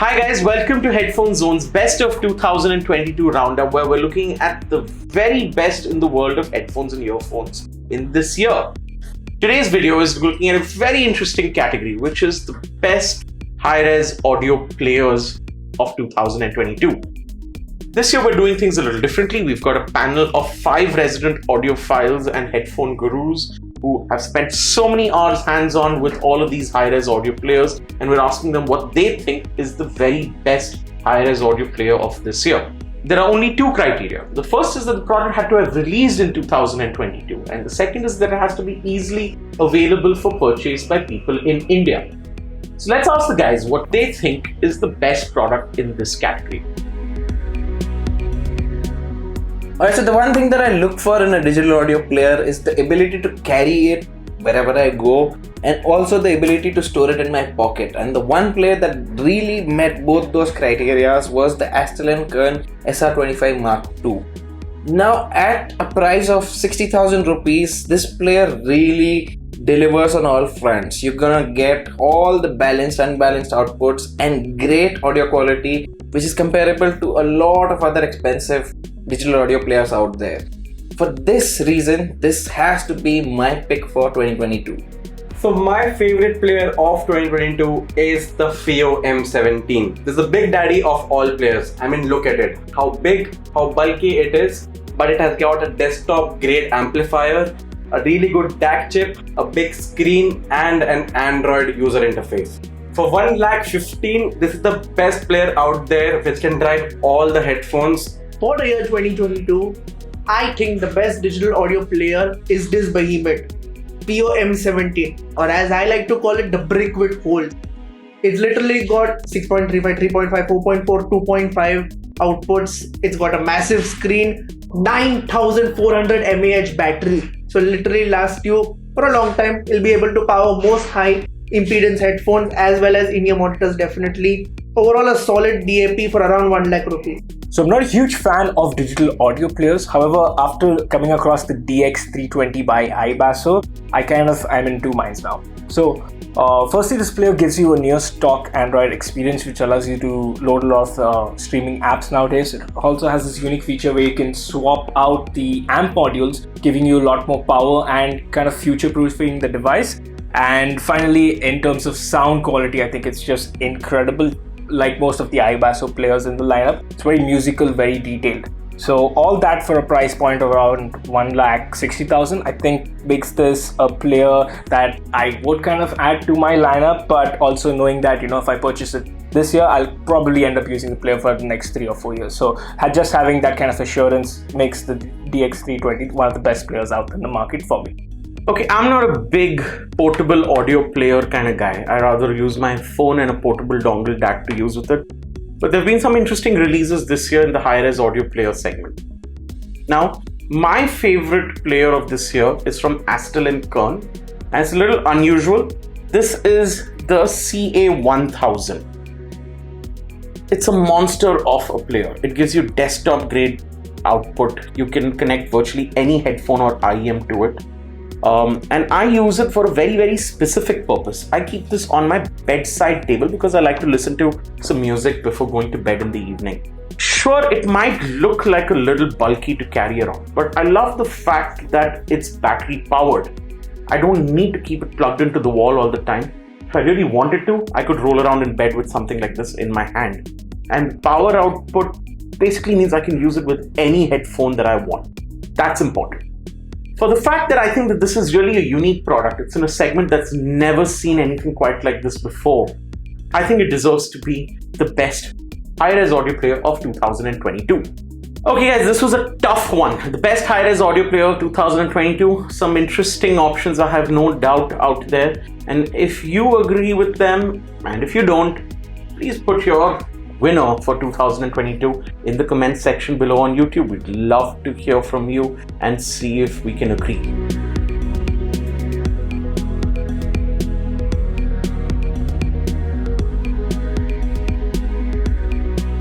Hi guys, welcome to Headphone Zone's Best of 2022 roundup, where we're looking at the very best in the world of headphones and earphones in this year. Today's video is looking at a very interesting category, which is the best high-res audio players of 2022. This year we're doing things a little differently. We've got a panel of 5 resident audiophiles and headphone gurus who have spent so many hours hands-on with all of these high-res audio players, and we're asking them what they think is the very best high-res audio player of this year. There are only 2 criteria. The first is that the product had to have released in 2022, and the second is that it has to be easily available for purchase by people in India. So let's ask the guys what they think is the best product in this category. Alright, so the one thing that I look for in a digital audio player is the ability to carry it wherever I go, and also the ability to store it in my pocket. And the one player that really met both those criteria was the Astell&Kern SR25 Mark II. Now at a price of 60,000 rupees, this player really delivers on all fronts. You're gonna get all the balanced, unbalanced outputs and great audio quality, which is comparable to a lot of other expensive digital audio players out there. For this reason, this has to be my pick for 2022. So my favorite player of 2022 is the FIO M17. This is the big daddy of all players. I mean, look at it. How big, how bulky it is, but it has got a desktop grade amplifier, a really good DAC chip, a big screen, and an Android user interface. For 1,15,000, this is the best player out there which can drive all the headphones. For the year 2022, I think the best digital audio player is this behemoth, FIO M17, or as I like to call it, the brick with holes. It's literally got 6.35, 3.5, 4.4, 2.5 outputs. It's got a massive screen, 9,400 mAh battery. So literally lasts you for a long time. It'll be able to power most high impedance headphones as well as in-ear monitors definitely. Overall a solid DAP for around 1 lakh rupees. So I'm not a huge fan of digital audio players. However, after coming across the DX320 by iBasso, I'm in 2 minds now. So firstly, this player gives you a near stock Android experience, which allows you to load a lot of streaming apps nowadays. It also has this unique feature where you can swap out the amp modules, giving you a lot more power and kind of future-proofing the device. And finally, in terms of sound quality, I think it's just incredible. Like most of the iBasso players in the lineup, it's very musical, very detailed. So all that for a price point of around 1,60,000, I think makes this a player that I would kind of add to my lineup, but also knowing that, if I purchase it this year, I'll probably end up using the player for the next 3 or 4 years. So just having that kind of assurance makes the DX320 one of the best players out in the market for me. Okay, I'm not a big portable audio player kind of guy. I rather use my phone and a portable dongle DAC to use with it. But there have been some interesting releases this year in the high-res audio player segment. Now, my favorite player of this year is from Astell&Kern, and it's a little unusual. This is the CA1000. It's a monster of a player. It gives you desktop grade output. You can connect virtually any headphone or IEM to it. And I use it for a very, very specific purpose. I keep this on my bedside table because I like to listen to some music before going to bed in the evening. Sure, it might look like a little bulky to carry around, but I love the fact that it's battery powered. I don't need to keep it plugged into the wall all the time. If I really wanted to, I could roll around in bed with something like this in my hand. And power output basically means I can use it with any headphone that I want. That's important. For the fact that I think that this is really a unique product, it's in a segment that's never seen anything quite like this before, I think it deserves to be the best high-res audio player of 2022. Okay guys, this was a tough one. The best high-res audio player of 2022. Some interesting options, I have no doubt, out there. And if you agree with them, and if you don't, please put your winner for 2022 in the comment section below on YouTube. We'd love to hear from you and see if we can agree.